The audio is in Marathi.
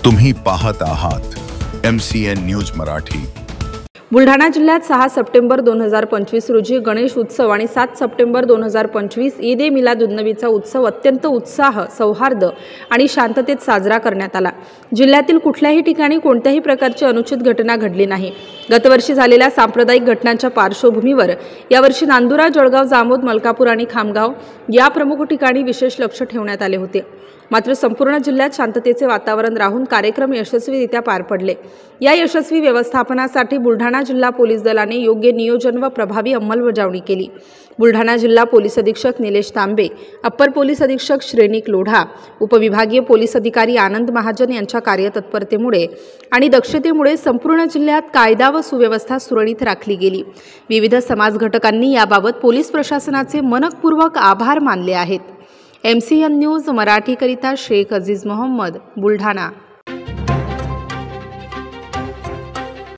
तुम्ही पाहत आहात MCN न्यूज मराठी। बुलढाणा जिल्ह्यात 6 सप्टेंबर 2025 रोजी गणेश उत्सव आणि 7 सप्टेंबर 2025 ईद ए मिलादुन्नबीचा उत्सव अत्यंत उत्साह, सौहार्द आणि शांततेत साजरा करण्यात आला। जिल्ह्यातील कुठल्याही ठिकाणी कोणत्याही प्रकारची अनुचित घटना घडली नाही। गतवर्षी झालेल्या सांप्रदायिक घटनांच्या पार्श्वभूमीवर यावर्षी नांदुरा, जळगाव, जामोद, मलकापूर आणि खामगाव या प्रमुख ठिकाणी विशेष लक्ष ठेवण्यात आले होते। मात्र संपूर्ण जिल्ह्यात शांततेचे वातावरण राहून कार्यक्रम यशस्वीरित्या पार पडले। या यशस्वी व्यवस्थापनासाठी बुलढाणा जिल्हा पोलीस दलाने योग्य नियोजन व प्रभावी अंमलबजावणी केली। बुलढाणा जिल्हा पोलीस अधीक्षक निलेश तांबे, अप्पर पोलीस अधीक्षक श्रेणिक लोढा, उपविभागीय पोलीस अधिकारी आनंद महाजन यांच्या कार्यतत्परतेमुळे आणि दक्षतेमुळे संपूर्ण जिल्ह्यात कायदा व सुव्यवस्था सुरळीत राखली गेली। विविध समाज घटकांनी याबाबत पोलीस प्रशासनाचे मनपूर्वक आभार मानले आहेत। MCN न्यूज मराठी करिता शेख अजीज मोहम्मद, बुलढाणा।